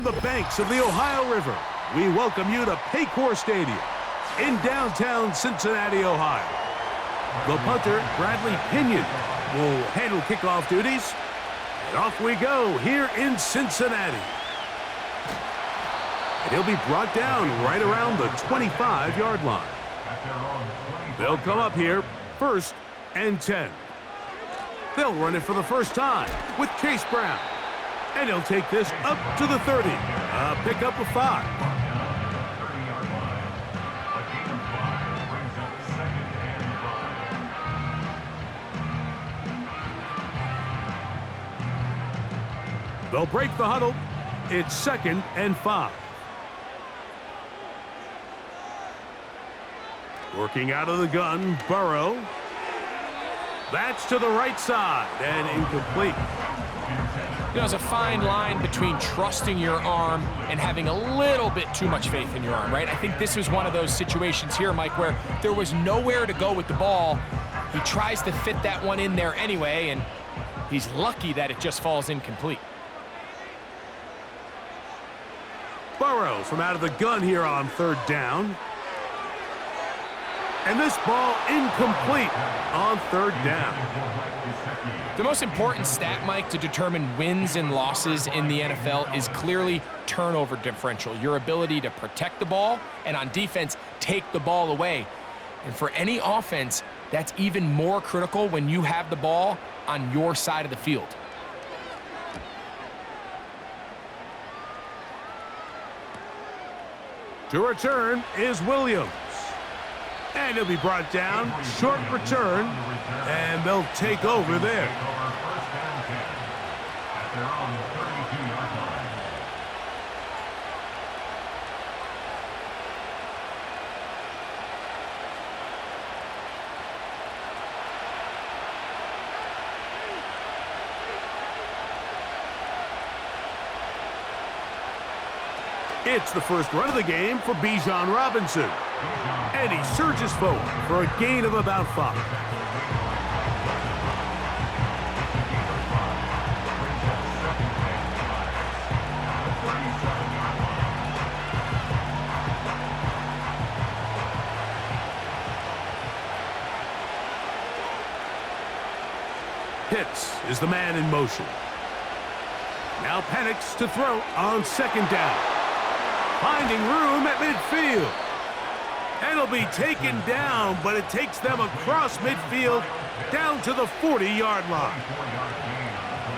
The banks of the Ohio River, we welcome you to Paycor Stadium in downtown Cincinnati, Ohio. The punter, Bradley Pinion, will handle kickoff duties. And off we go here in Cincinnati. And he'll be brought down right around the 25-yard line. They'll come up here, 1st and 10. They'll run it for the first time with Chase Brown. And he'll take this up to the 30. A pickup of 5. They'll break the huddle. It's 2nd and 5. Working out of the gun, Burrow. That's to the right side and incomplete. You know, there's a fine line between trusting your arm and having a little bit too much faith in your arm, right? I think this was one of those situations here, Mike, where there was nowhere to go with the ball. He tries to fit that one in there anyway, and he's lucky that it just falls incomplete. Burrow from out of the gun here on 3rd down. And this ball incomplete on 3rd down. The most important stat, Mike, to determine wins and losses in the NFL is clearly turnover differential, your ability to protect the ball and on defense, take the ball away. And for any offense, that's even more critical when you have the ball on your side of the field. To return is Williams. And he'll be brought down, short return, and they'll take over there. It's the first run of the game for Bijan Robinson. And he surges forward for a gain of about 5. Pitts is the man in motion. Now Penix to throw on 2nd down. Finding room at midfield. And he'll be taken down, but it takes them across midfield down to the 40-yard line.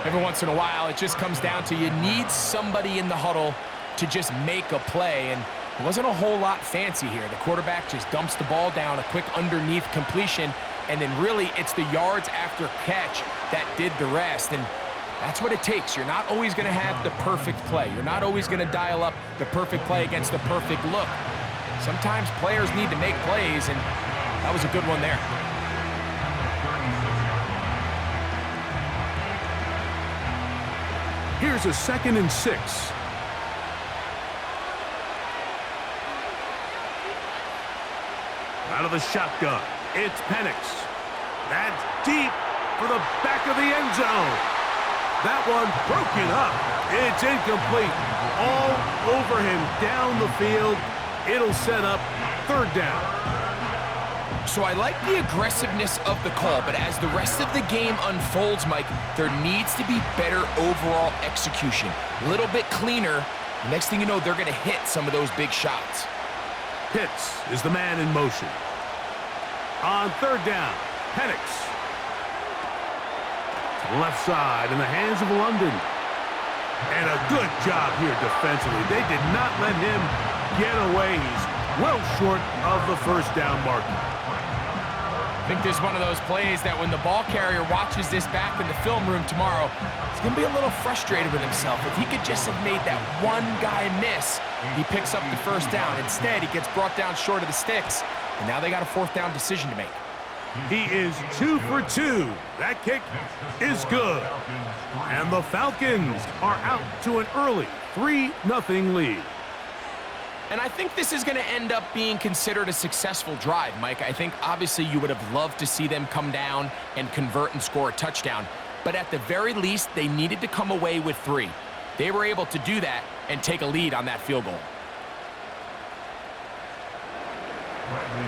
Every once in a while, it just comes down to you need somebody in the huddle to just make a play, and it wasn't a whole lot fancy here. The quarterback just dumps the ball down, a quick underneath completion, and then really it's the yards after catch that did the rest, and that's what it takes. You're not always going to have the perfect play. You're not always going to dial up the perfect play against the perfect look. Sometimes players need to make plays, and that was a good one there. Here's a 2nd and 6. Out of the shotgun, it's Penix. That's deep for the back of the end zone. That one broken up. It's incomplete. All over him down the field. It'll set up 3rd down. So I like the aggressiveness of the call, but as the rest of the game unfolds, Mike, there needs to be better overall execution. A little bit cleaner. The next thing you know, they're going to hit some of those big shots. Pitts is the man in motion. On 3rd down, Penix. Left side in the hands of London. And a good job here defensively. They did not let him get away. He's well short of the 1st down marker. I think there's one of those plays that when the ball carrier watches this back in the film room tomorrow, he's going to be a little frustrated with himself. If he could just have made that one guy miss, he picks up the 1st down. Instead, he gets brought down short of the sticks, and now they got a 4th down decision to make. He is 2 for 2. That kick is good. And the Falcons are out to an early 3-0 lead. And I think this is going to end up being considered a successful drive, Mike. I think obviously you would have loved to see them come down and convert and score a touchdown. But at the very least, they needed to come away with 3. They were able to do that, and take a lead on that field goal.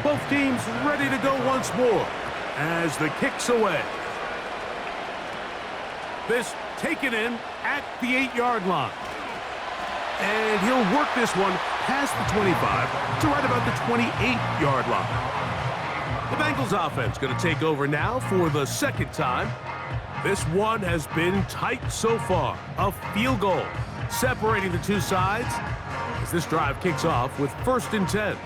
Both teams ready to go once more as the kick's away. This taken in at the 8-yard line. And he'll work this one past the 25 to right about the 28-yard line. The Bengals offense going to take over now for the second time. This one has been tight so far. A field goal separating the two sides as this drive kicks off with 1st and 10.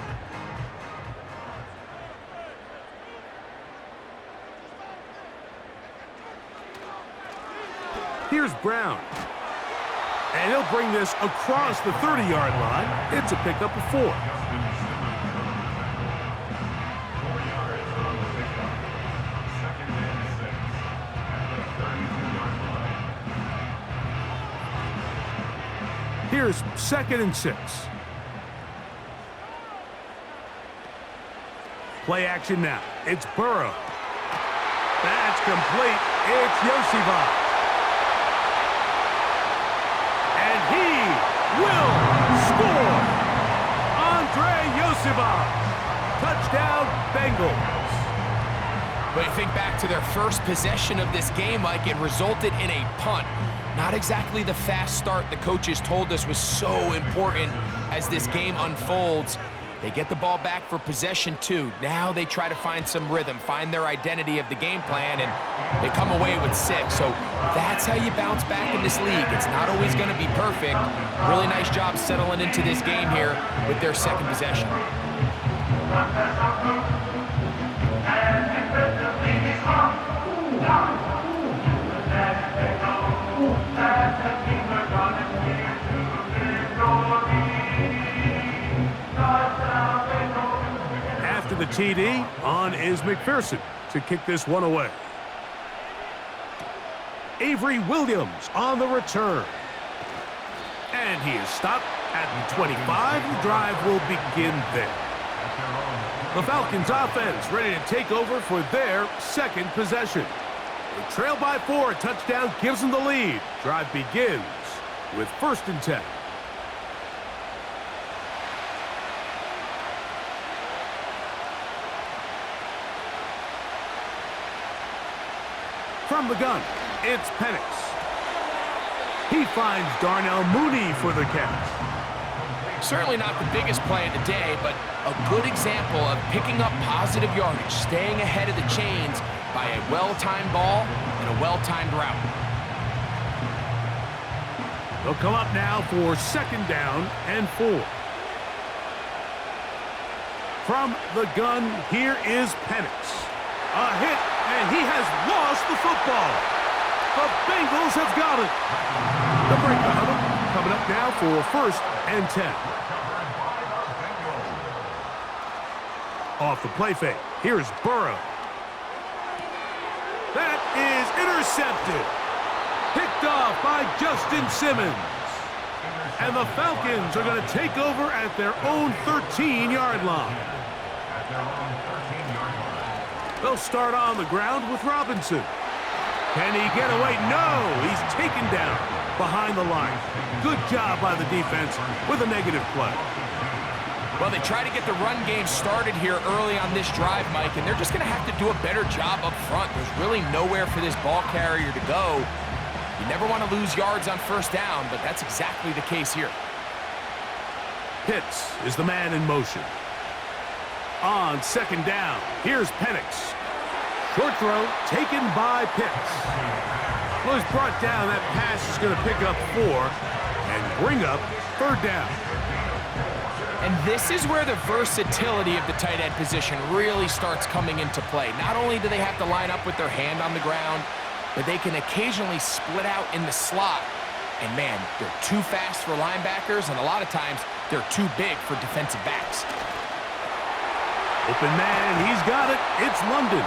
Here's Brown. And he'll bring this across the 30-yard line. It's a pickup of 4. Here's 2nd and 6. Play action now. It's Burrow. That's complete. It's Yoshiva. And he will score. Andre Yoshiva. Touchdown, Bengals. But you think back to their first possession of this game, Mike, it resulted in a punt. Not exactly the fast start the coaches told us was so important as this game unfolds. They get the ball back for possession 2. Now they try to find some rhythm, find their identity of the game plan, and they come away with 6. So that's how you bounce back in this league. It's not always going to be perfect. Really nice job settling into this game here with their second possession. After the TD, on is McPherson to kick this one away. Avery Williams on the return. And he is stopped at the 25. The drive will begin there. The Falcons offense ready to take over for their second possession. They trail by 4. A touchdown gives them the lead. Drive begins with 1st and 10. From the gun, it's Penix. He finds Darnell Mooney for the catch. Certainly not the biggest play of the day, but a good example of picking up positive yardage, staying ahead of the chains by a well-timed ball and a well-timed route. They'll come up now for 2nd down and 4. From the gun, here is Penix. A hit, and he has lost the football. The Bengals have got it. The breakout coming up now for 1st and 10. Off the play fake, here's Burrow. That is intercepted. Picked off by Justin Simmons. And the Falcons are going to take over at their own 13-yard line. They'll start on the ground with Robinson. Can he get away? No, he's taken down behind the line. Good job by the defense with a negative play. Well, they try to get the run game started here early on this drive, Mike, and they're just going to have to do a better job up front. There's really nowhere for this ball carrier to go. You never want to lose yards on 1st down, but that's exactly the case here. Pitts is the man in motion. On 2nd down, here's Penix. Short throw taken by Pitts. Well, he's brought down. That pass is going to pick up 4 and bring up 3rd down. And this is where the versatility of the tight end position really starts coming into play. Not only do they have to line up with their hand on the ground, but they can occasionally split out in the slot. And man, they're too fast for linebackers, and a lot of times they're too big for defensive backs. Open man, he's got it. It's London.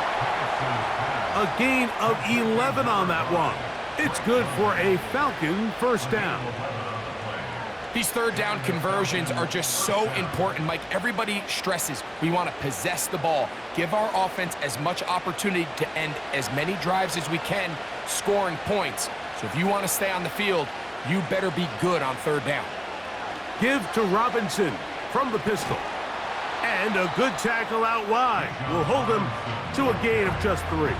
A gain of 11 on that one. It's good for a Falcon 1st down. These 3rd down conversions are just so important, Mike. Everybody stresses we want to possess the ball, give our offense as much opportunity to end as many drives as we can, scoring points. So if you want to stay on the field, you better be good on 3rd down. give to Robinson from the pistol. And a good tackle out wide will hold him to a gain of just 3.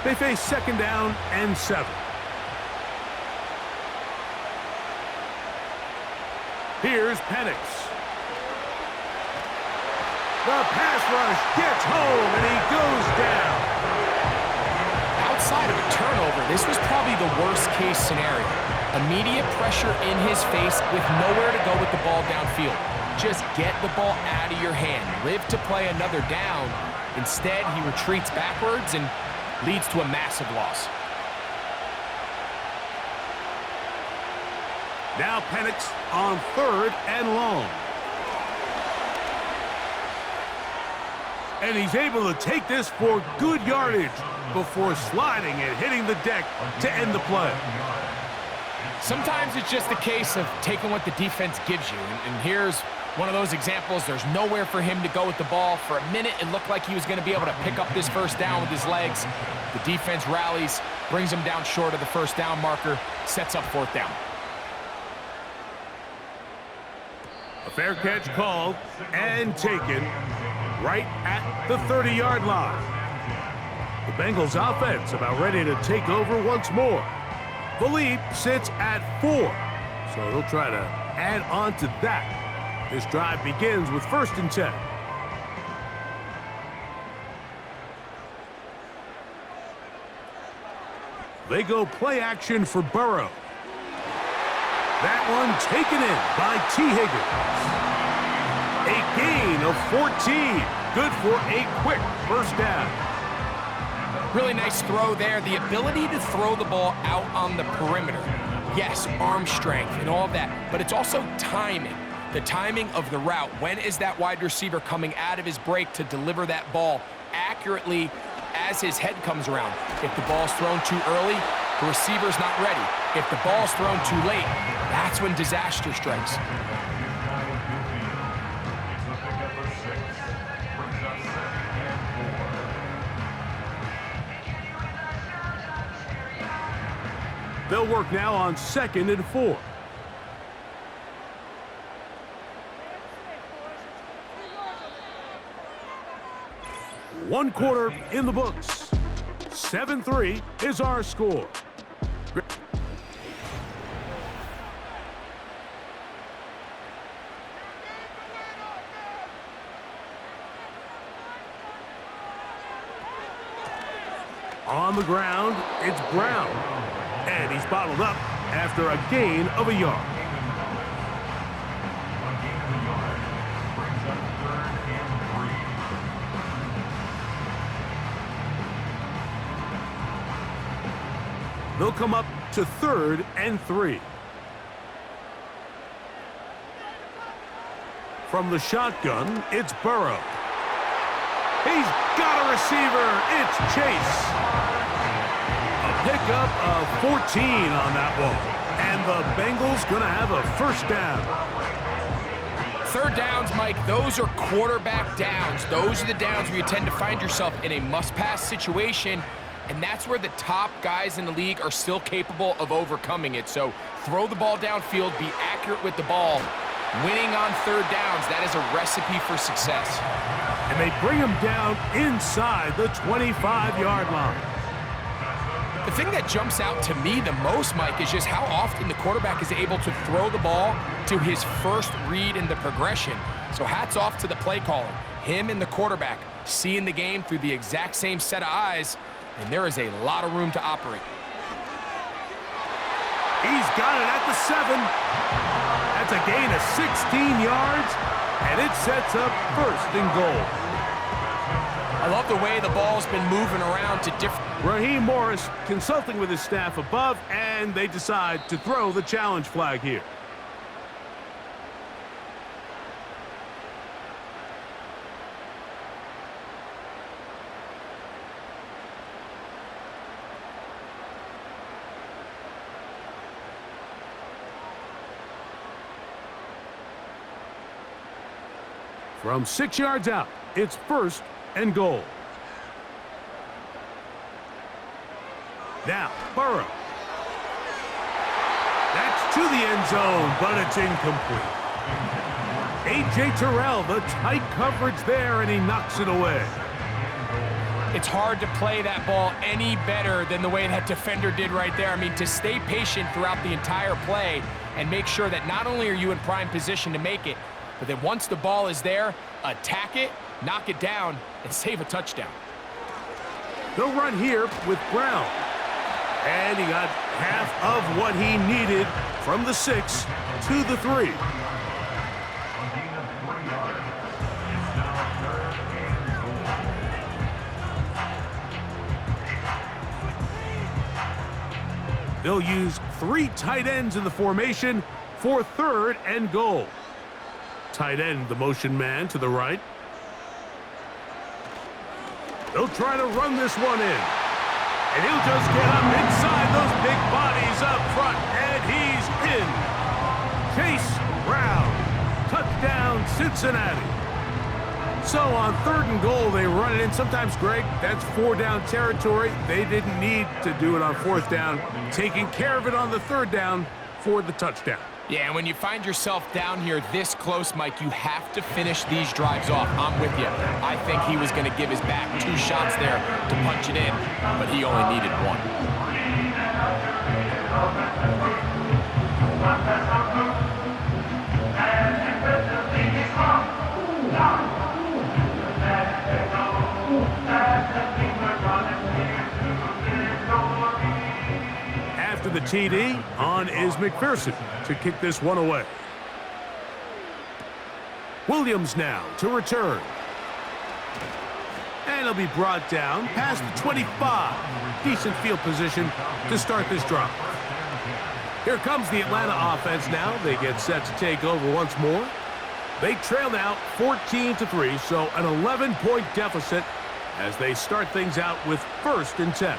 They face 2nd down and 7. Here's Penix. The pass rush gets home, and he goes down. Outside of a turnover, this was probably the worst-case scenario. Immediate pressure in his face with nowhere to go with the ball downfield. Just get the ball out of your hand. Live to play another down. Instead, he retreats backwards and leads to a massive loss. Now Penix on 3rd and long. And he's able to take this for good yardage before sliding and hitting the deck to end the play. Sometimes it's just a case of taking what the defense gives you. And here's one of those examples. There's nowhere for him to go with the ball. For a minute, it looked like he was going to be able to pick up this 1st down with his legs. The defense rallies, brings him down short of the 1st down marker, sets up 4th down. A fair catch called and taken right at the 30-yard line. The Bengals offense about ready to take over once more. The lead sits at 4, so they'll try to add on to that. This drive begins with 1st and 10. They go play action for Burrow. That one taken in by T. Higgins. A gain of 14. Good for a quick 1st down. Really nice throw there. The ability to throw the ball out on the perimeter. Yes, arm strength and all of that, but it's also timing. The timing of the route. When is that wide receiver coming out of his break to deliver that ball accurately as his head comes around? If the ball's thrown too early, the receiver's not ready. If the ball's thrown too late, that's when disaster strikes. They'll work now on 2nd and 4. One quarter in the books. 7-3 is our score. On the ground, it's Brown. And he's bottled up after a gain of a yard. They'll come up to 3rd and 3. From the shotgun, it's Burrow. He's got a receiver. It's Chase. A pickup of 14 on that one. And the Bengals going to have a 1st down. 3rd downs, Mike, those are quarterback downs. Those are the downs where you tend to find yourself in a must-pass situation, and that's where the top guys in the league are still capable of overcoming it. So throw the ball downfield, be accurate with the ball. Winning on 3rd downs, that is a recipe for success. And they bring him down inside the 25-yard line. The thing that jumps out to me the most, Mike, is just how often the quarterback is able to throw the ball to his first read in the progression. So hats off to the play caller. Him and the quarterback seeing the game through the exact same set of eyes, and there is a lot of room to operate. He's got it at the 7. That's a gain of 16 yards, and it sets up 1st and goal. I love the way the ball's been moving around to different... Raheem Morris consulting with his staff above, and they decide to throw the challenge flag here. From 6 yards out, It's 1st and goal. Now, Burrow. That's to the end zone, but it's incomplete. A.J. Terrell, the tight coverage there, and he knocks it away. It's hard to play that ball any better than the way that defender did right there. I mean, to stay patient throughout the entire play and make sure that not only are you in prime position to make it, but that once the ball is there, attack it, knock it down, and save a touchdown. They'll run here with Brown. And he got half of what he needed from the 6 to the 3. They'll use 3 tight ends in the formation for 3rd and goal. Tight end, the motion man to the right. They'll try to run this one in. And he'll just get up inside those big bodies up front, and he's in. Chase Brown, touchdown Cincinnati. So on 3rd and goal, they run it in. Sometimes, Greg, that's 4-down territory. They didn't need to do it on 4th down, taking care of it on the 3rd down for the touchdown. Yeah, and when you find yourself down here this close, Mike, you have to finish these drives off. I'm with you. I think he was going to give his back 2 shots there to punch it in, but he only needed 1. After the TD, on is McPherson to kick this one away. Williams now to return. And he'll be brought down past the 25. Decent field position to start this drive. Here comes the Atlanta offense now. They get set to take over once more. They trail now 14-3, so an 11-point deficit as they start things out with 1st and 10.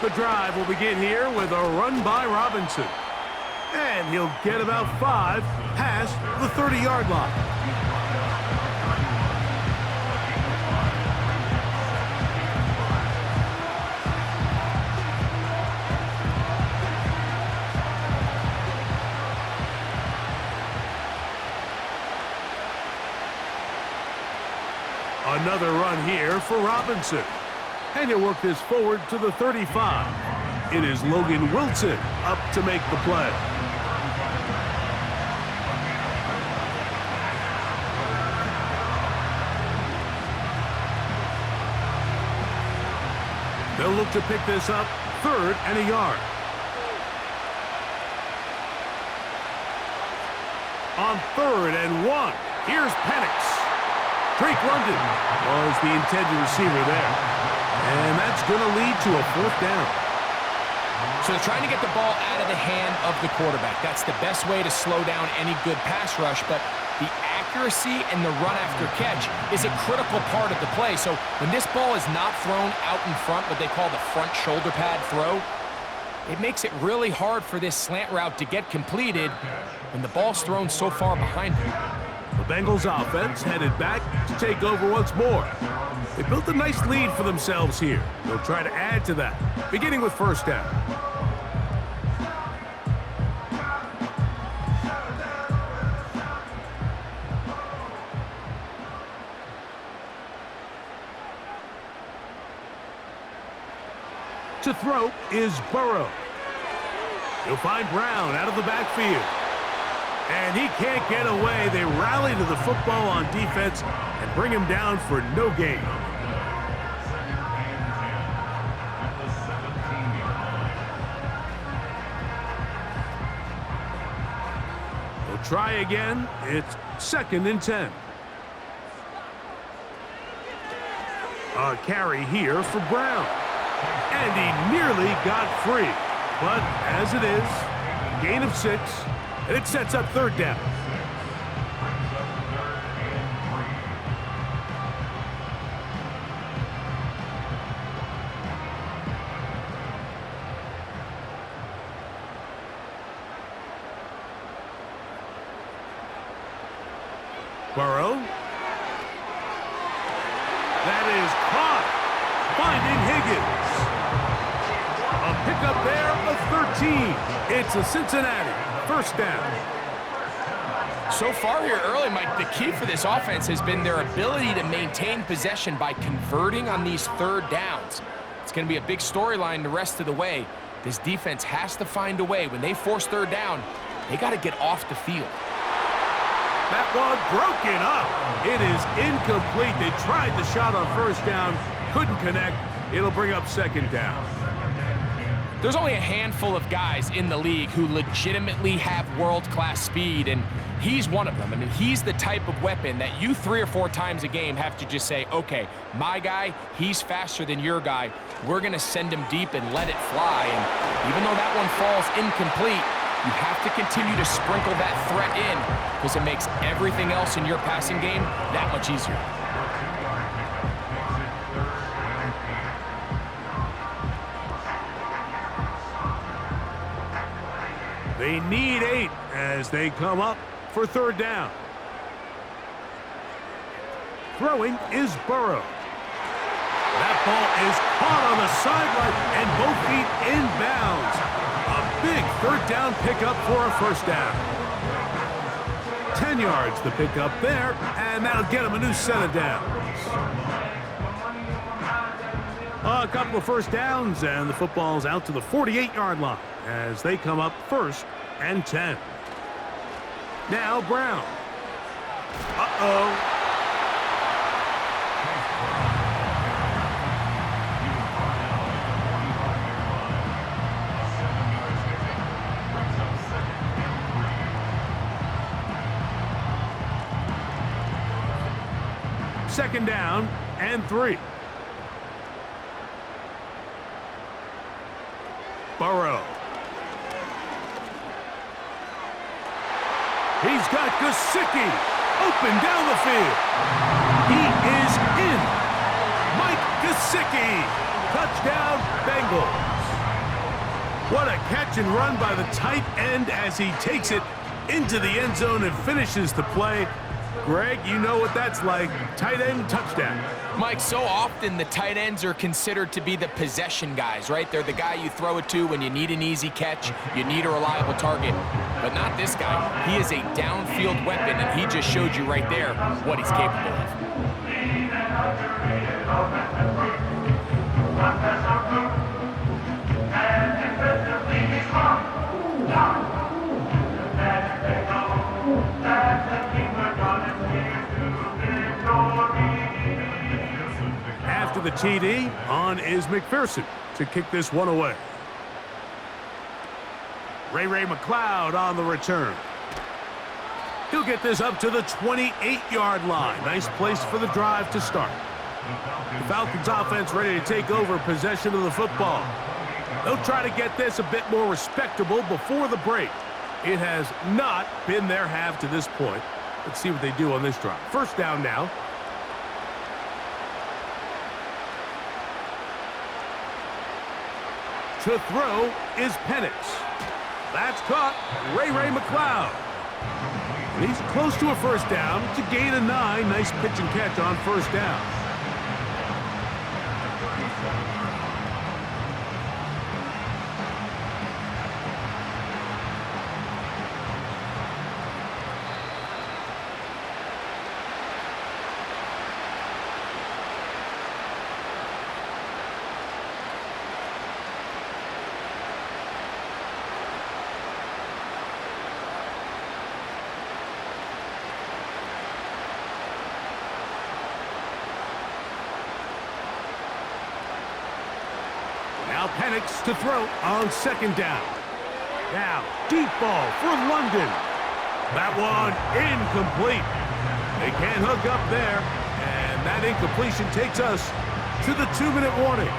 The drive will begin here with a run by Robinson. And he'll get about 5 past the 30-yard line. Another run here for Robinson. And he'll work this forward to the 35. It is Logan Wilson up to make the play. They'll look to pick this up 3rd and a yard. On 3rd and 1, here's Penix. Drake London was the intended receiver there. And that's going to lead to a 4th down. So they're trying to get the ball out of the hand of the quarterback. That's the best way to slow down any good pass rush, but the accuracy and the run after catch is a critical part of the play. So when this ball is not thrown out in front, what they call the front shoulder pad throw, it makes it really hard for this slant route to get completed when the ball's thrown so far behind them. The Bengals offense headed back to take over once more. They built a nice lead for themselves here. They'll try to add to that, beginning with 1st down. To throw is Burrow. He'll find Brown out of the backfield. And he can't get away. They rally to the football on defense and bring him down for no gain. They'll try again. It's 2nd and 10. A carry here for Brown. And he nearly got free. But as it is, gain of 6. And it sets up 3rd down. Burrow. That is caught. Finding Higgins. A pickup there of 13. It's a Cincinnati first down. So far here early, Mike, the key for this offense has been their ability to maintain possession by converting on these third downs. It's going to be a big storyline the rest of the way. This defense has to find a way. When they force third down, they got to get off the field. That one broken up. It is incomplete. They tried the shot on first down, couldn't connect. It'll bring up second down. There's only a handful of guys in the league who legitimately have world-class speed, and he's one of them. I mean, he's the type of weapon that you 3 or 4 times a game have to just say, okay, my guy, he's faster than your guy. We're going to send him deep and let it fly. And even though that one falls incomplete, you have to continue to sprinkle that threat in because it makes everything else in your passing game that much easier. They need 8 as they come up for third down. Throwing is Burrow. That ball is caught on the sideline and both feet inbounds. A big third down pickup for a first down. 10 yards the pickup there, and that'll get him a new set of downs. A couple of first downs, and the football's out to the 48-yard line as they come up first and 10. Now Brown. Uh-oh. Second down and 3. Burrow. He's got Gesicki open down the field. He is in. Mike Gesicki. Touchdown, Bengals. What a catch and run by the tight end as he takes it into the end zone and finishes the play. Greg, you know what that's like. Tight end touchdown. Mike, so often the tight ends are considered to be the possession guys, right? They're the guy you throw it to when you need an easy catch, you need a reliable target. But not this guy. He is a downfield weapon, and he just showed you right there what he's capable of. After the TD, on is McPherson to kick this one away. Ray McLeod on the return. He'll get this up to the 28-yard line. Nice place for the drive to start. The Falcons offense ready to take over possession of the football. They'll try to get this a bit more respectable before the break. It has not been their half to this point. Let's see what they do on this drive. First down now. To throw is Penix. That's caught. Ray McLeod. And he's close to a first down. It's a gain of 9. Nice pitch and catch on first down. Now Penix to throw on second down. Now, deep ball for London. That one incomplete. They can't hook up there, and that incompletion takes us to the 2-minute warning.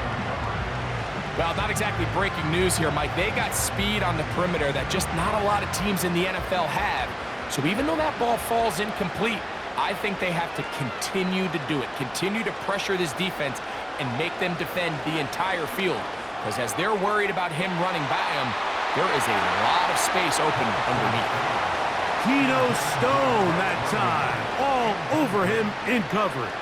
Well, not exactly breaking news here, Mike. They got speed on the perimeter that just not a lot of teams in the NFL have. So even though that ball falls incomplete, I think they have to continue to do it, continue to pressure this defense and make them defend the entire field. Because as they're worried about him running by them, there is a lot of space open underneath. Geno Stone that time. All over him in coverage.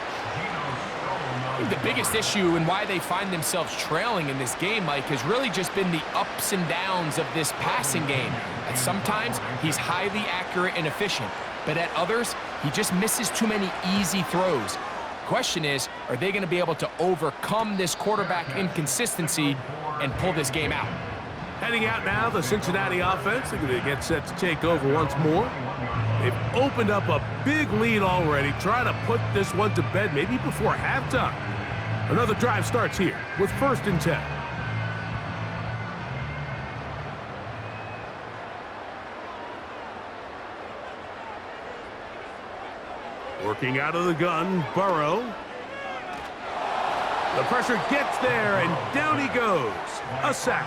I think the biggest issue and why they find themselves trailing in this game, Mike, has really just been the ups and downs of this passing game. And sometimes he's highly accurate and efficient, but at others, he just misses too many easy throws. Question is, are they going to be able to overcome this quarterback inconsistency and pull this game out? Heading out now, the Cincinnati offense. They're going to get set to take over once more. They've opened up a big lead already, trying to put this one to bed maybe before halftime. Another drive starts here with 1st and 10. Working out of the gun, Burrow. The pressure gets there, and down he goes. A sack.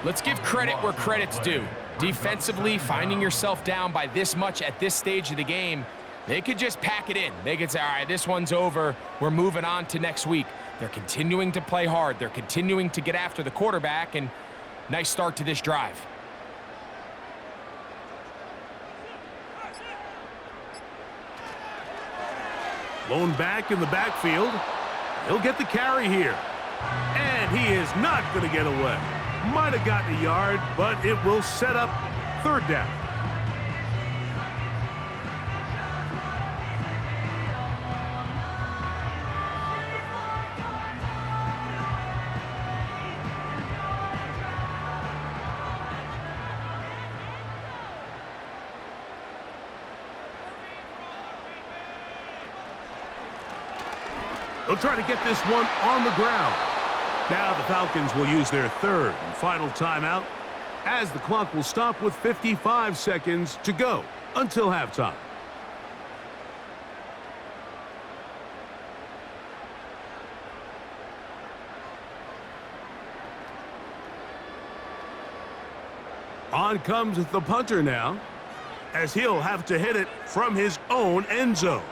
Let's give credit where credit's due. Defensively, finding yourself down by this much at this stage of the game, they could just pack it in. They could say, all right, this one's over. We're moving on to next week. They're continuing to play hard. They're continuing to get after the quarterback, and nice start to this drive. Blown back in the backfield. He'll get the carry here. And he is not going to get away. Might have gotten a yard, but it will set up 3rd down. They'll try to get this one on the ground. Now the Falcons will use their 3rd and final timeout as the clock will stop with 55 seconds to go until halftime. On comes the punter now, as he'll have to hit it from his own end zone.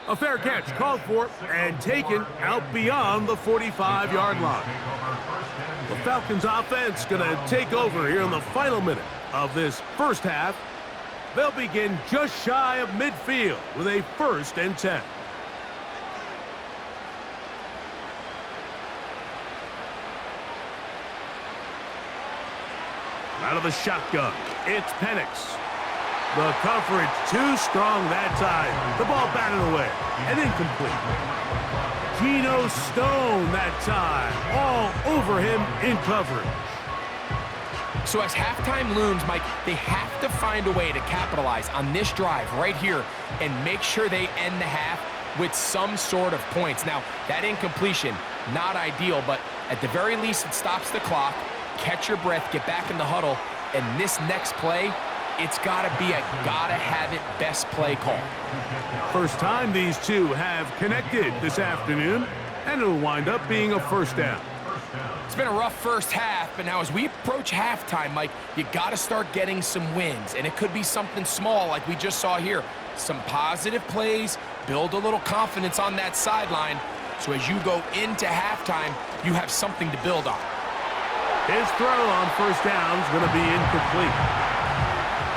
A fair catch called for and taken out beyond the 45-yard line. The Falcons offense going to take over here in the final minute of this first half. They'll begin just shy of midfield with a 1st and 10. Out of the shotgun, it's Penix. The coverage too strong that time. The ball batted away and incomplete. Geno Stone that time. All over him in coverage. So as halftime looms, Mike, they have to find a way to capitalize on this drive right here and make sure they end the half with some sort of points. Now, that incompletion, not ideal, but at the very least it stops the clock. Catch your breath, get back in the huddle, and this next play, it's got to be a gotta-have-it best play call. First time these two have connected this afternoon, and it'll wind up being a 1st down. It's been a rough first half, but now as we approach halftime, Mike, you got to start getting some wins, and it could be something small like we just saw here. Some positive plays, build a little confidence on that sideline, so as you go into halftime, you have something to build on. His throw on 1st down is going to be incomplete.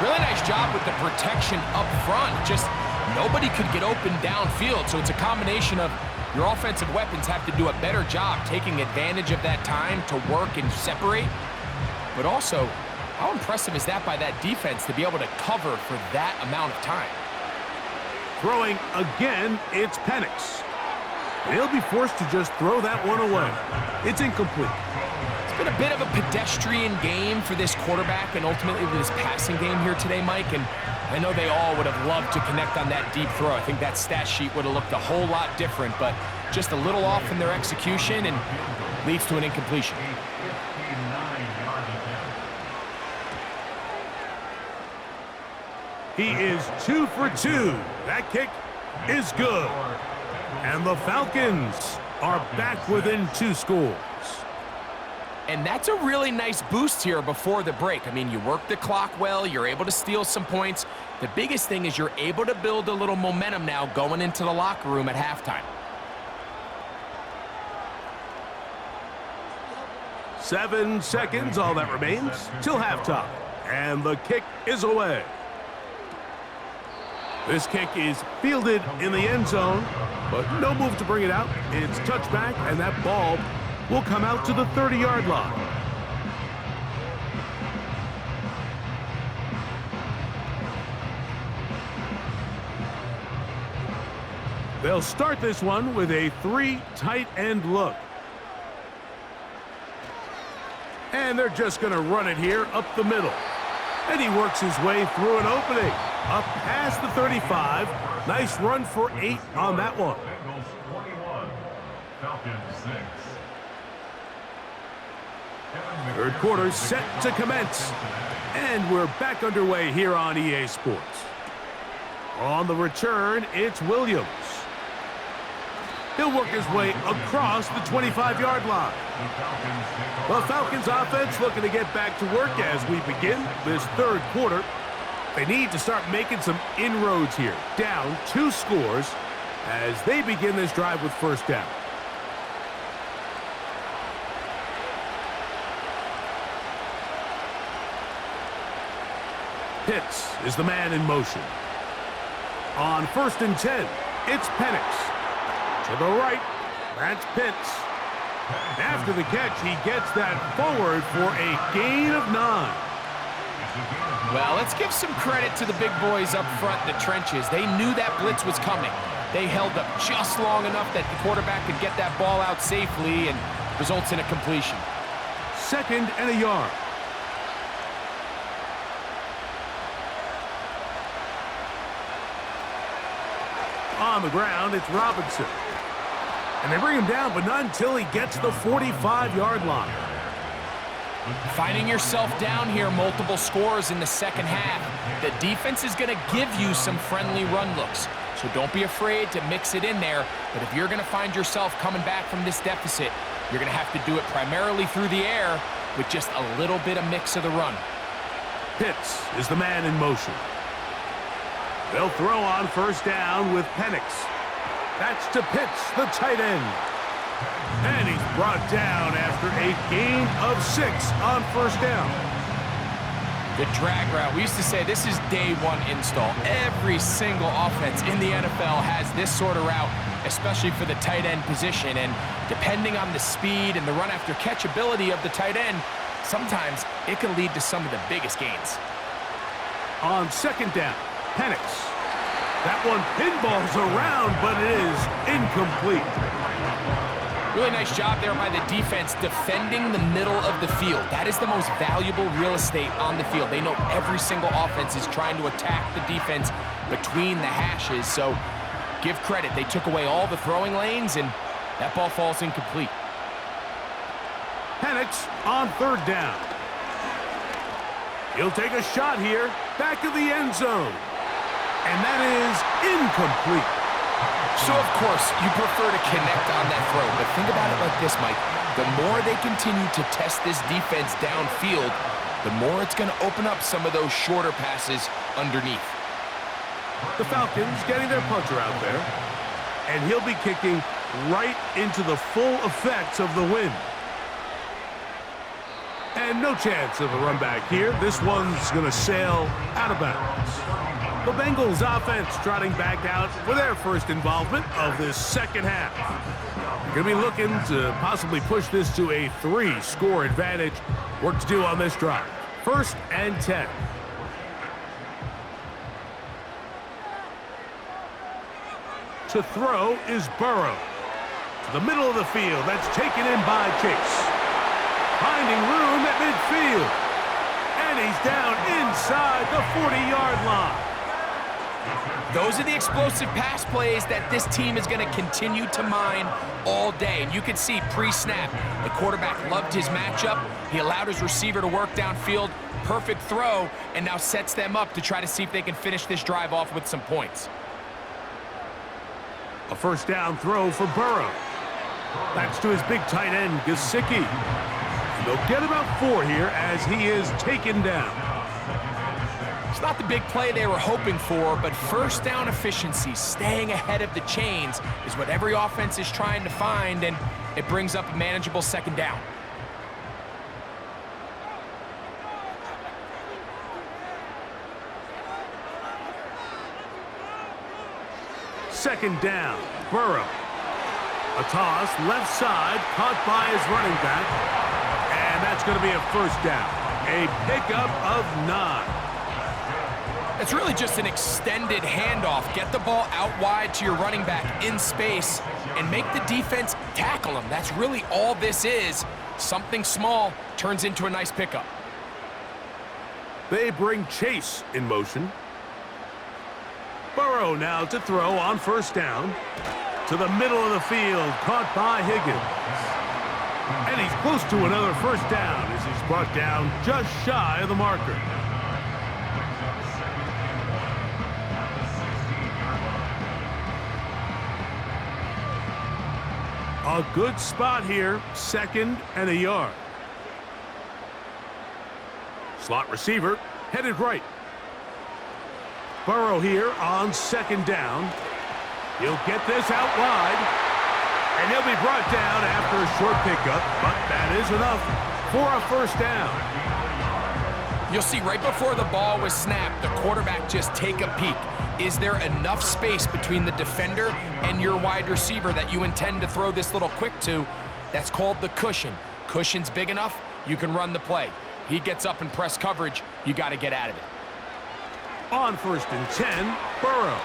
Really nice job with the protection up front. Just nobody could get open downfield, so it's a combination of your offensive weapons have to do a better job taking advantage of that time to work and separate. But also, how impressive is that by that defense to be able to cover for that amount of time? Throwing again, it's Penix. He'll be forced to just throw that one away. It's incomplete. It's been a bit of a pedestrian game for this quarterback and ultimately this passing game here today, Mike. And I know they all would have loved to connect on that deep throw. I think that stat sheet would have looked a whole lot different, but just a little off in their execution and leads to an incompletion. He is 2 for 2. That kick is good. And the Falcons are back within 2 scores. And that's a really nice boost here before the break. I mean, you work the clock well, you're able to steal some points. The biggest thing is you're able to build a little momentum now going into the locker room at halftime. 7 seconds, all that remains, till halftime. And the kick is away. This kick is fielded in the end zone, but no move to bring it out. It's touchback, and that ball will come out to the 30-yard line. They'll start this one with a 3 tight end look. And they're just going to run it here up the middle. And he works his way through an opening. Up past the 35. Nice run for 8 on that one. Bengals 21, Falcons 6. Third quarter set to commence. And we're back underway here on EA Sports. On the return, it's Williams. He'll work his way across the 25-yard line. The Falcons offense looking to get back to work as we begin this third quarter. They need to start making some inroads here. Down 2 scores as they begin this drive with first down. Pitts is the man in motion. On 1st and 10, it's Penix. To the right, that's Pitts. After the catch, he gets that forward for a gain of 9. Well, let's give some credit to the big boys up front in the trenches. They knew that blitz was coming. They held up just long enough that the quarterback could get that ball out safely and results in a completion. 2nd and a yard. On the ground, it's Robinson. And they bring him down, but not until he gets the 45-yard line. Finding yourself down here, multiple scores in the second half. The defense is going to give you some friendly run looks. So don't be afraid to mix it in there. But if you're going to find yourself coming back from this deficit, you're going to have to do it primarily through the air with just a little bit of mix of the run. Pitts is the man in motion. They'll throw on first down with Penix. That's to Pitts, the tight end. And he's brought down after a gain of 6 on first down. Good drag route. We used to say this is day 1 install. Every single offense in the NFL has this sort of route, especially for the tight end position. And depending on the speed and the run after catch ability of the tight end, sometimes it can lead to some of the biggest gains. On 2nd down, Penix. That one pinballs around, but it is incomplete. Really nice job there by the defense defending the middle of the field. That is the most valuable real estate on the field. They know every single offense is trying to attack the defense between the hashes. So give credit. They took away all the throwing lanes, and that ball falls incomplete. Penix on 3rd down. He'll take a shot here, back of the end zone. And that is incomplete. So, of course, you prefer to connect on that throw, but think about it like this, Mike. The more they continue to test this defense downfield, the more it's going to open up some of those shorter passes underneath. The Falcons getting their punter out there, and he'll be kicking right into the full effects of the wind. And no chance of a run back here. This one's going to sail out of bounds. The Bengals offense trotting back out for their first involvement of this second half. Going to be looking to possibly push this to a 3-score advantage. Work to do on this drive. 1st and 10. To throw is Burrow. To the middle of the field. That's taken in by Chase. Finding room at midfield. And he's down inside the 40-yard line. Those are the explosive pass plays that this team is going to continue to mine all day. And you can see pre-snap, the quarterback loved his matchup. He allowed his receiver to work downfield. Perfect throw, and now sets them up to try to see if they can finish this drive off with some points. A first down throw for Burrow. That's to his big tight end, Gesicki. And they'll get about 4 here as he is taken down. It's not the big play they were hoping for, but first down efficiency, staying ahead of the chains, is what every offense is trying to find, and it brings up a manageable second down. second down. Burrow. A toss, left side, caught by his running back. And that's going to be a first down. A pickup of 9. It's really just an extended handoff. Get the ball out wide to your running back in space and make the defense tackle him. That's really all this is. Something small turns into a nice pickup. They bring Chase in motion. Burrow now to throw on first down. To the middle of the field, caught by Higgins. And he's close to another first down as he's brought down just shy of the marker. A good spot here, 2nd and a yard. Slot receiver, headed right. Burrow here on 2nd down. He'll get this out wide, and he'll be brought down after a short pickup, but that is enough for a first down. You'll see right before the ball was snapped, the quarterback just take a peek. Is there enough space between the defender and your wide receiver that you intend to throw this little quick to? That's called the cushion. Cushion's big enough, you can run the play. He gets up and press coverage, you got to get out of it. On 1st and 10, Burrow.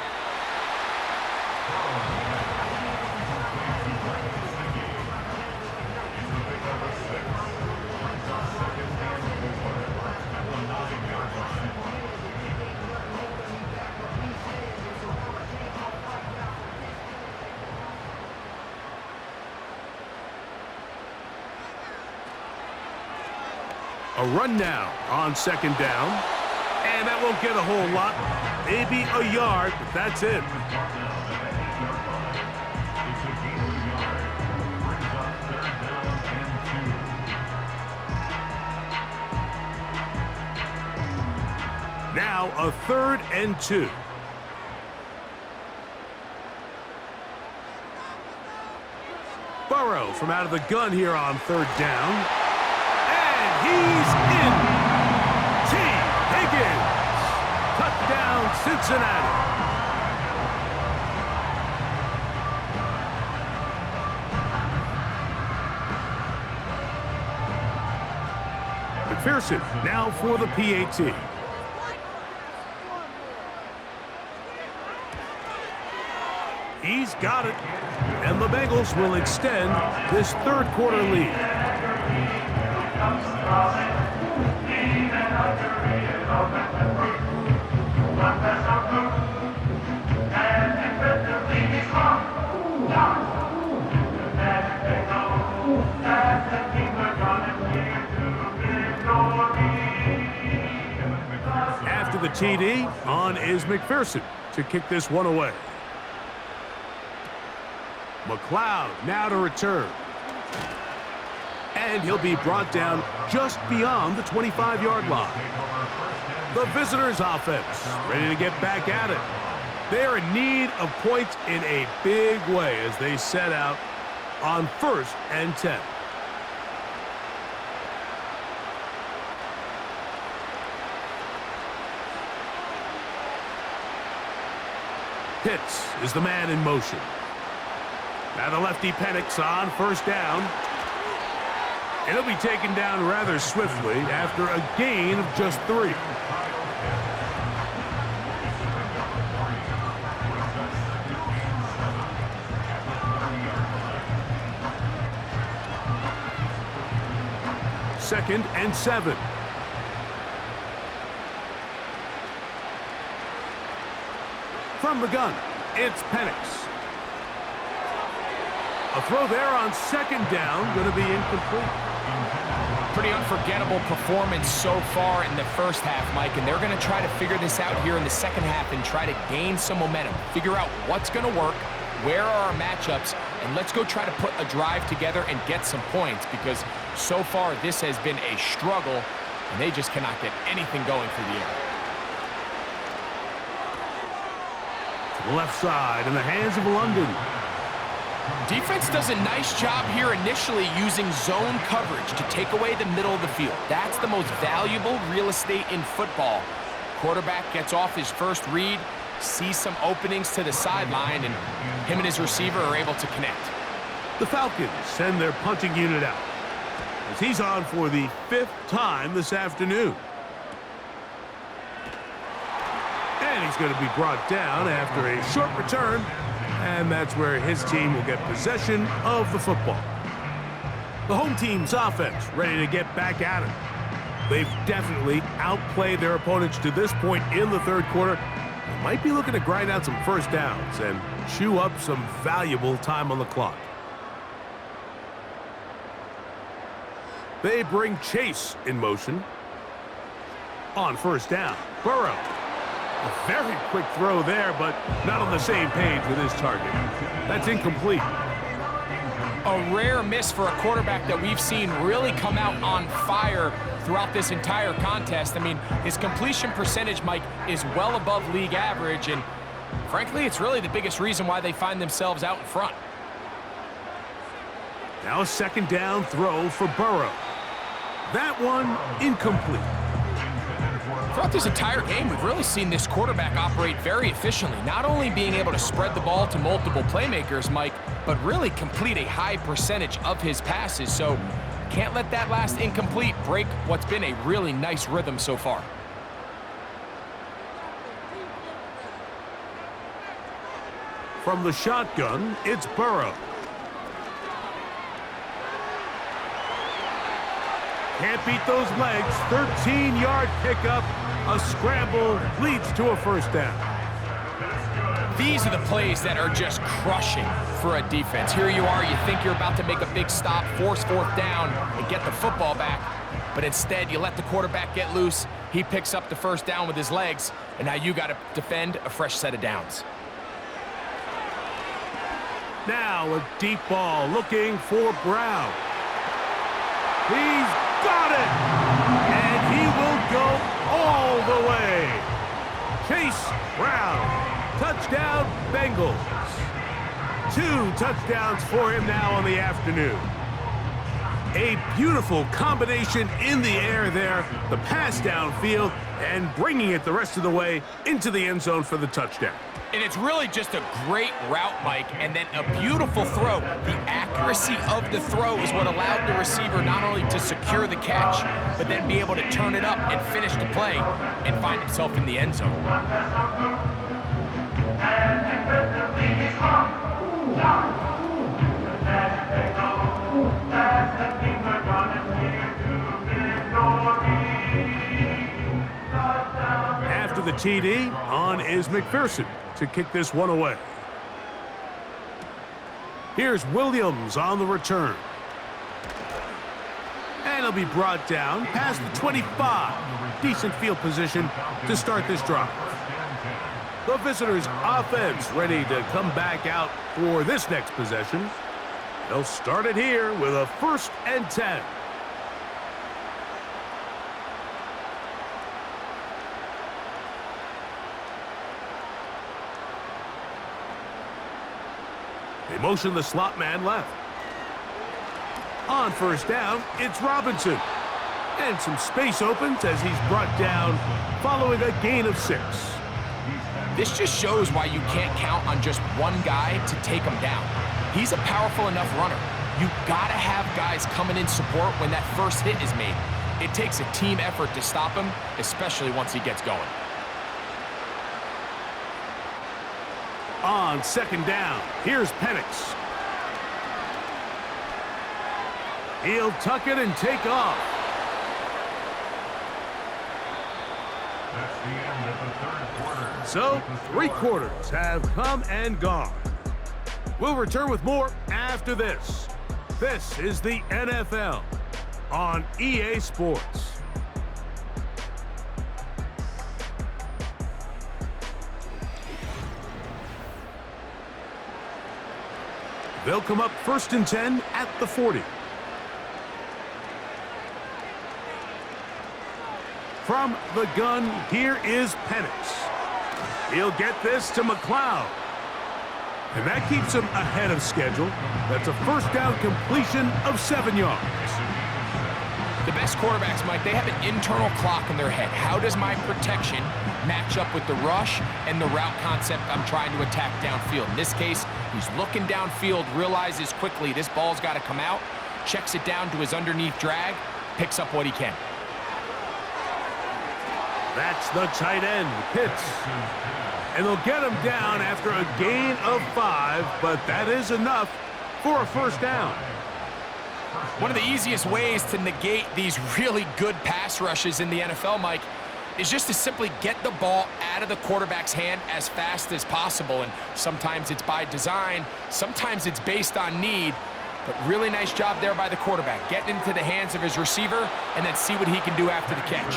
A run now on 2nd down. And that won't get a whole lot. Maybe a yard, but that's it. Now a 3rd and 2. Burrow from out of the gun here on 3rd down. And he's in. T. Higgins. Touchdown, Cincinnati. McPherson now for the PAT. He's got it. And the Bengals will extend this 3rd quarter lead. After the TD, on is McPherson to kick this one away. McLeod now to return. And he'll be brought down just beyond the 25-yard line. The visitors' offense ready to get back at it. They're in need of points in a big way as they set out on 1st and 10. Pitts is the man in motion. Now the lefty Penix on 1st down. And he'll be taken down rather swiftly after a gain of just 3. Second and 7. From the gun, it's Penix. A throw there on 2nd down, going to be incomplete. Pretty unforgettable performance so far in the first half, Mike, and they're going to try to figure this out here in the second half and try to gain some momentum, figure out what's going to work, where are our matchups, and let's go try to put a drive together and get some points, because so far this has been a struggle, and they just cannot get anything going through the air. To the left side in the hands of London. Defense does a nice job here initially using zone coverage to take away the middle of the field. That's the most valuable real estate in football. Quarterback gets off his first read, sees some openings to the sideline, and him and his receiver are able to connect. The Falcons send their punting unit out as he's on for the 5th time this afternoon. And he's going to be brought down after a short return, and that's where his team will get possession of the football. The home team's offense ready to get back at it. They've definitely outplayed their opponents to this point in the third quarter. They might be looking to grind out some first downs and chew up some valuable time on the clock. They bring Chase in motion. On first down, Burrow. A very quick throw there, but not on the same page with his target. That's incomplete. A rare miss for a quarterback that we've seen really come out on fire throughout this entire contest. I mean, his completion percentage, Mike, is well above league average, and frankly, it's really the biggest reason why they find themselves out in front. Now a second down throw for Burrow. That one incomplete. Throughout this entire game, we've really seen this quarterback operate very efficiently, not only being able to spread the ball to multiple playmakers, Mike, but really complete a high percentage of his passes. So can't let that last incomplete break what's been a really nice rhythm so far. From the shotgun, it's Burrow. Can't beat those legs. 13-yard pickup. A scramble leads to a first down. These are the plays that are just crushing for a defense. Here you are, you think you're about to make a big stop, force fourth down, and get the football back. But instead, you let the quarterback get loose. He picks up the first down with his legs, and now you got to defend a fresh set of downs. Now a deep ball looking for Brown. He's got it! And he will go all the way. Chase Brown. Touchdown, Bengals. 2 touchdowns for him now on the afternoon. A beautiful combination in the air there. The pass downfield and bringing it the rest of the way into the end zone for the touchdown. And it's really just a great route, Mike, and then a beautiful throw. The accuracy of the throw is what allowed the receiver not only to secure the catch, but then be able to turn it up and finish the play and find himself in the end zone. After the TD, on is McPherson to kick this one away. Here's Williams on the return. And he'll be brought down past the 25. Decent field position to start this drive. The visitors' offense ready to come back out for this next possession. They'll start it here with a 1st and 10. They motion the slot man left. On first down, it's Robinson. And some space opens as he's brought down following a gain of 6. This just shows why you can't count on just one guy to take him down. He's a powerful enough runner. You gotta have guys coming in support when that first hit is made. It takes a team effort to stop him, especially once he gets going. On second down, here's Penix. He'll tuck it and take off. That's the end of the third quarter. So, 3 quarters have come and gone. We'll return with more after this. This is the NFL on EA Sports. They'll come up 1st and 10 at the 40. From the gun, here is Penix. He'll get this to McLeod. And that keeps him ahead of schedule. That's a first down completion of 7 yards. The best quarterbacks, Mike, they have an internal clock in their head. How does my protection match up with the rush and the route concept I'm trying to attack downfield? In this case, he's looking downfield, realizes quickly this ball's got to come out, checks it down to his underneath drag, picks up what he can. That's the tight end, Pitts. And they'll get him down after a gain of 5, but that is enough for a first down. One of the easiest ways to negate these really good pass rushes in the NFL, Mike, is just to simply get the ball out of the quarterback's hand as fast as possible. And sometimes it's by design, sometimes it's based on need. But really nice job there by the quarterback, getting into the hands of his receiver and then see what he can do after the catch.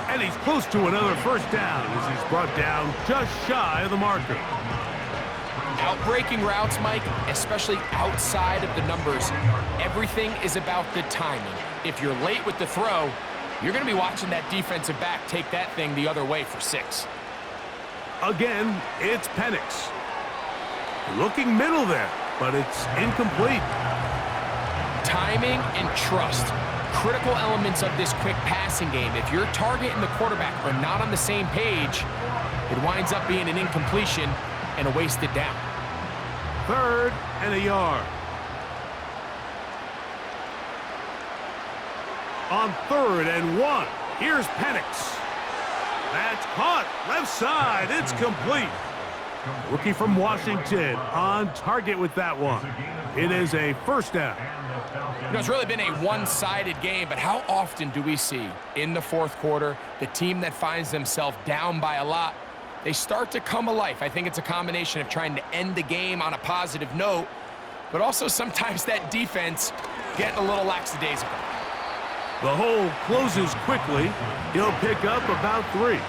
And he's close to another first down as he's brought down just shy of the marker. Outbreaking routes, Mike, especially outside of the numbers, everything is about the timing. If you're late with the throw, you're going to be watching that defensive back take that thing the other way for 6. Again, it's Penix. Looking middle there, but it's incomplete. Timing and trust, critical elements of this quick passing game. If your target and the quarterback are not on the same page, it winds up being an incompletion and a wasted down. 3rd and a yard. On 3rd and 1, here's Penix. That's caught, left side, it's complete. Rookie from Washington on target with that one. It is a first down. You know, it's really been a one-sided game, but how often do we see in the 4th quarter the team that finds themselves down by a lot, they start to come alive? I think it's a combination of trying to end the game on a positive note, but also sometimes that defense getting a little lackadaisical. The hole closes quickly. He'll pick up about 3.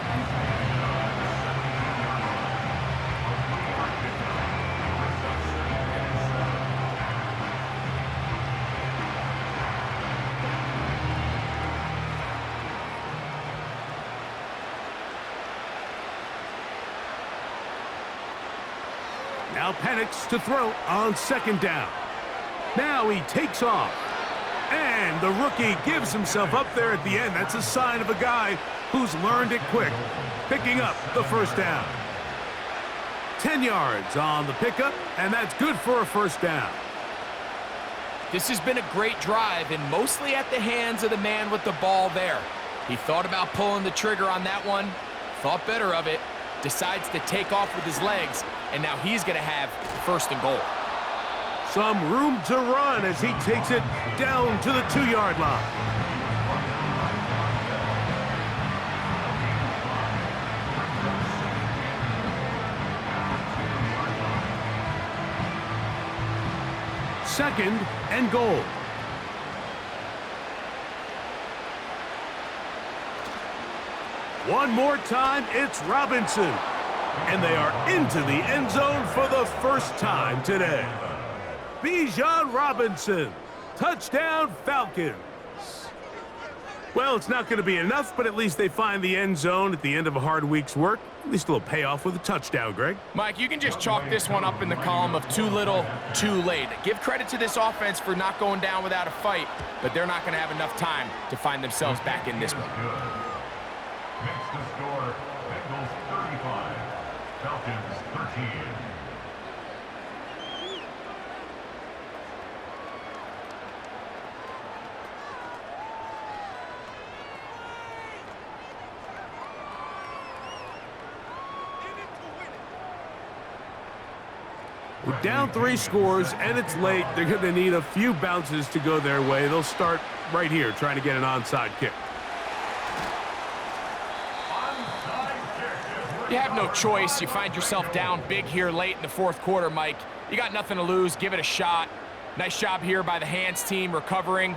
Now Penix to throw on 2nd down. Now he takes off. And the rookie gives himself up there at the end. That's a sign of a guy who's learned it quick, picking up the first down. 10 yards on the pickup, and that's good for a first down. This has been a great drive, and mostly at the hands of the man with the ball there. He thought about pulling the trigger on that one, thought better of it, decides to take off with his legs, and now he's going to have 1st and goal. Some room to run as he takes it down to the 2-yard line. Second and goal. One more time, it's Robinson. And they are into the end zone for the first time today. Bijan Robinson, touchdown Falcons. Well, it's not going to be enough, but at least they find the end zone at the end of a hard week's work. At least a little payoff with a touchdown, Greg. Mike, you can just chalk this one up in the column of too little, too late. Give credit to this offense for not going down without a fight, but they're not going to have enough time to find themselves back in this one. Next to score, Bengals 35, Falcons 13. We're down 3 scores, and it's late. They're going to need a few bounces to go their way. They'll start right here trying to get an onside kick. You have no choice. You find yourself down big here late in the 4th quarter, Mike. You got nothing to lose. Give it a shot. Nice job here by the hands team recovering.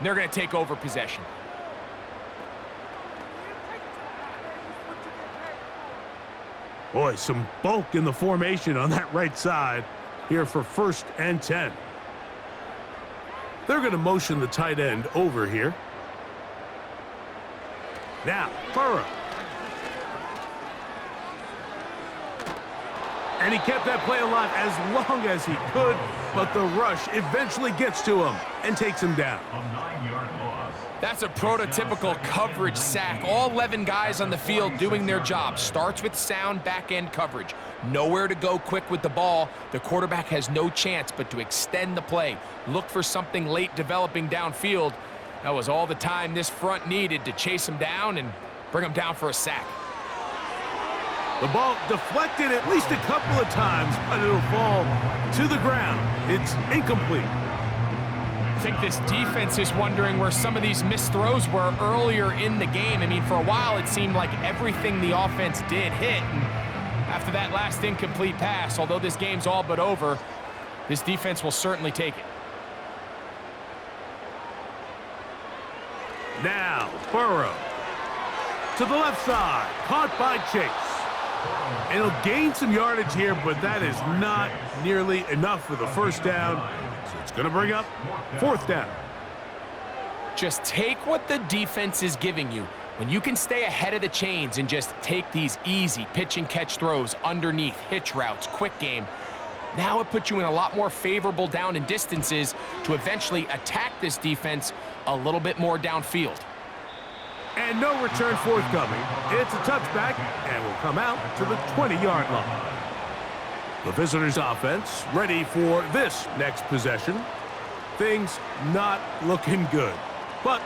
They're going to take over possession. Boy, some bulk in the formation on that right side here for 1st and 10. They're going to motion the tight end over here. Now, Burrow. And he kept that play alive as long as he could, but the rush eventually gets to him and takes him down. A 9-yard loss. That's a prototypical coverage sack. All 11 guys on the field doing their job. Starts with sound back-end coverage. Nowhere to go quick with the ball. The quarterback has no chance but to extend the play. Look for something late developing downfield. That was all the time this front needed to chase him down and bring him down for a sack. The ball deflected at least a couple of times, but it'll fall to the ground. It's incomplete. I think this defense is wondering where some of these missed throws were earlier in the game. I mean, for a while, it seemed like everything the offense did hit. And after that last incomplete pass, although this game's all but over, this defense will certainly take it. Now, Burrow. To the left side, caught by Chase. And he'll gain some yardage here, but that is not nearly enough for the first down. So it's going to bring up fourth down. Just take what the defense is giving you. When you can stay ahead of the chains and just take these easy pitch and catch throws underneath, hitch routes, quick game, now it puts you in a lot more favorable down and distances to eventually attack this defense a little bit more downfield. And no return forthcoming. It's a touchback and will come out to the 20-yard line. The visitors' offense ready for this next possession. Things not looking good. But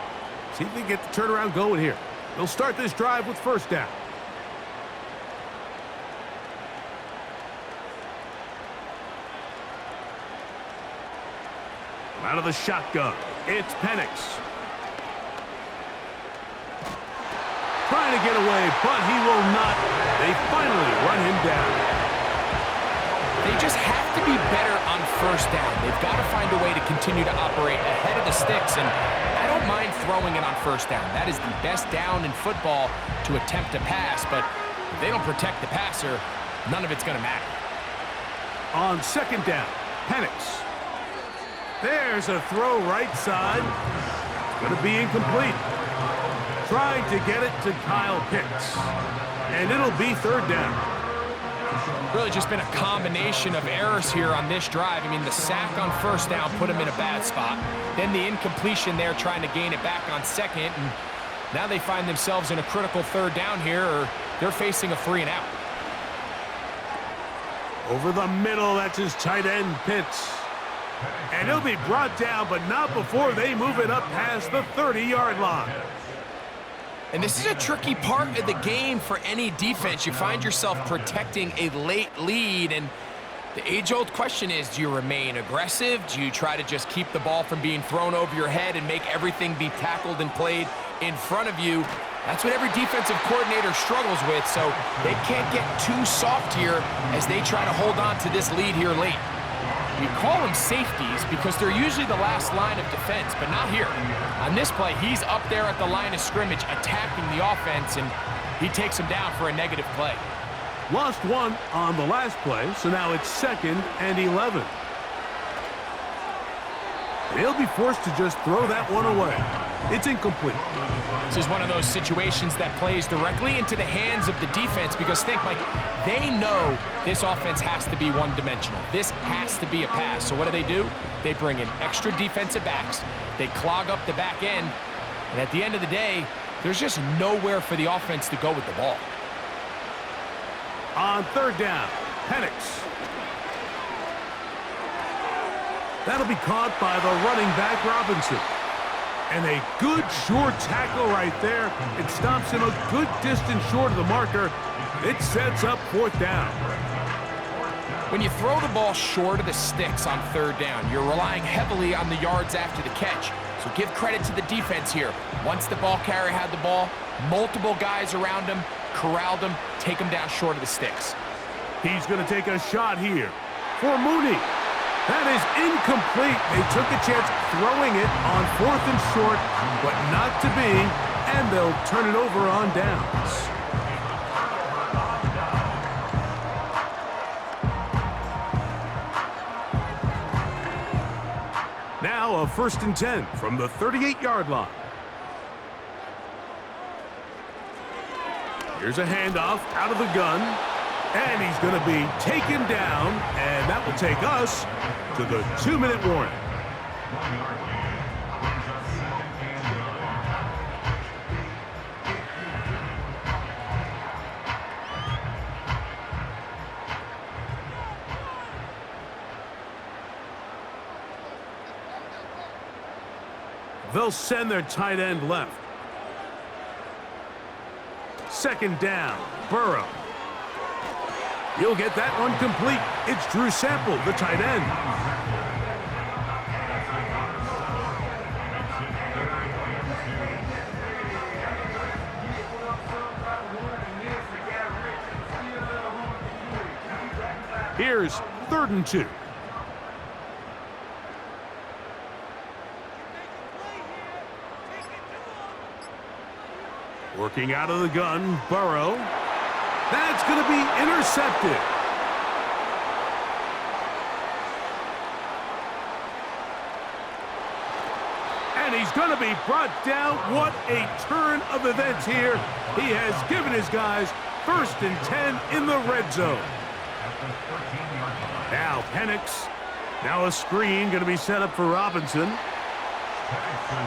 see if they get the turnaround going here. They'll start this drive with first down. Out of the shotgun, it's Penix. Trying to get away, but he will not. They finally run him down. They just have to be better on first down. They've got to find a way to continue to operate ahead of the sticks, and I don't mind throwing it on first down. That is the best down in football to attempt to pass, but if they don't protect the passer, none of it's going to matter. On second down, Penix. There's a throw right side. It's going to be incomplete. Trying to get it to Kyle Pitts. And it'll be third down. Really just been a combination of errors here on this drive. I mean, the sack on first down put him in a bad spot. Then the incompletion there trying to gain it back on second. And now they find themselves in a critical third down here, or they're facing a 3 and out. Over the middle, that's his tight end, Pitts. And he'll be brought down, but not before they move it up past the 30-yard line. And this is a tricky part of the game for any defense. You find yourself protecting a late lead, and the age-old question is, do you remain aggressive? Do you try to just keep the ball from being thrown over your head and make everything be tackled and played in front of you? That's what every defensive coordinator struggles with, so they can't get too soft here as they try to hold on to this lead here late. We call them safeties because they're usually the last line of defense, but not here. On this play, he's up there at the line of scrimmage attacking the offense, and he takes him down for a negative play. Lost one on the last play, so now it's 2nd and 11. He'll be forced to just throw that one away. It's incomplete. This is one of those situations that plays directly into the hands of the defense because think, Mike, they know this offense has to be one-dimensional. This has to be a pass. So what do? They bring in extra defensive backs. They clog up the back end. And at the end of the day, there's just nowhere for the offense to go with the ball. On third down, Penix. That'll be caught by the running back, Robinson. And a good short tackle right there. It stops him a good distance short of the marker. It sets up fourth down. When you throw the ball short of the sticks on third down, you're relying heavily on the yards after the catch. So give credit to the defense here. Once the ball carrier had the ball, multiple guys around him, corralled him, take him down short of the sticks. He's going to take a shot here for Mooney. That is incomplete. They took a chance throwing it on 4th and short, but not to be, and they'll turn it over on downs. Now a 1st and 10 from the 38-yard line. Here's a handoff out of the gun. And he's going to be taken down, and that will take us to the 2-minute warning. They'll send their tight end left. Second down, Burrow. You'll get that one complete. It's Drew Sample, the tight end. Here's 3rd and 2. Working out of the gun, Burrow. That's going to be intercepted. And he's going to be brought down. What a turn of events here. He has given his guys 1st and 10 in the red zone. Now Penix. Now a screen going to be set up for Robinson.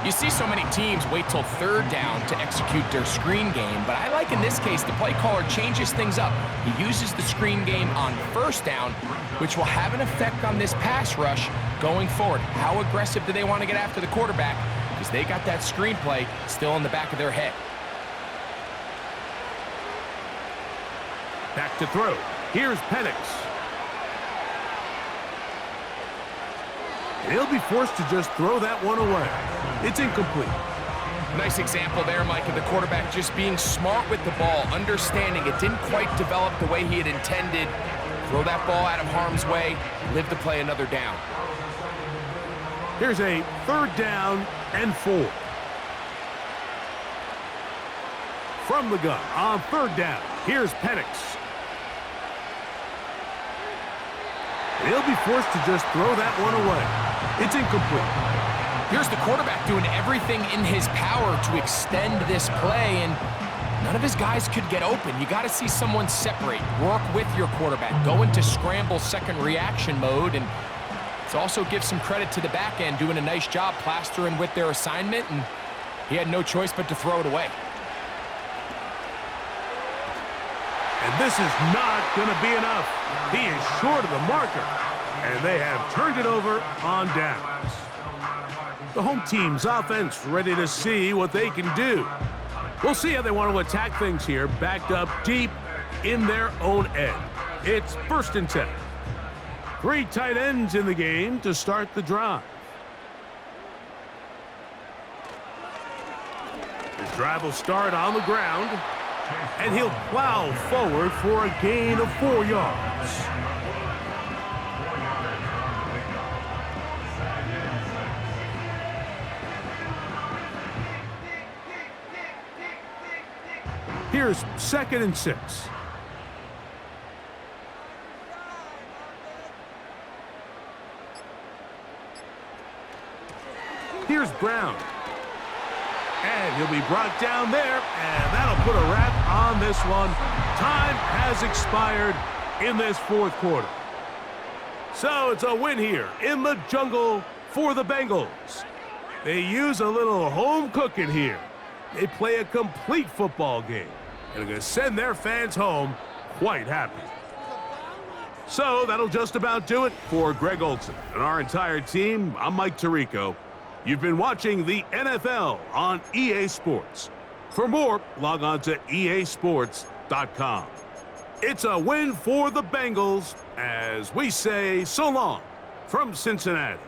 You see so many teams wait till 3rd down to execute their screen game, but I like in this case the play caller changes things up. He uses the screen game on 1st down, which will have an effect on this pass rush going forward. How aggressive do they want to get after the quarterback? Because they got that screen play still in the back of their head. Back to throw. Here's Penix. He'll be forced to just throw that one away. It's incomplete. Nice example there, Mike, of the quarterback just being smart with the ball, understanding it didn't quite develop the way he had intended. Throw that ball out of harm's way, live to play another down. Here's a 3rd down and 4. From the gun on 3rd down, here's Penix. He'll be forced to just throw that one away. It's incomplete. Here's the quarterback doing everything in his power to extend this play, and none of his guys could get open. You got to see someone separate, work with your quarterback, go into scramble second reaction mode, and let's also give some credit to the back end doing a nice job plastering with their assignment, and he had no choice but to throw it away. And this is not going to be enough. He is short of the marker, and they have turned it over on downs. The home team's offense ready to see what they can do. We'll see how they want to attack things here, backed up deep in their own end. It's 1st and 10. 3 tight ends in the game to start the drive. The drive will start on the ground, and he'll plow forward for a gain of 4 yards. Here's 2nd and 6. Here's Brown. And he'll be brought down there, and that'll put a wrap on this one. Time has expired in this 4th quarter. So it's a win here in the jungle for the Bengals. They use a little home cooking here. They play a complete football game, and are going to send their fans home quite happy. So that'll just about do it for Greg Olson and our entire team. I'm Mike Tirico. You've been watching the NFL on EA Sports. For more, log on to easports.com. It's a win for the Bengals as we say so long from Cincinnati.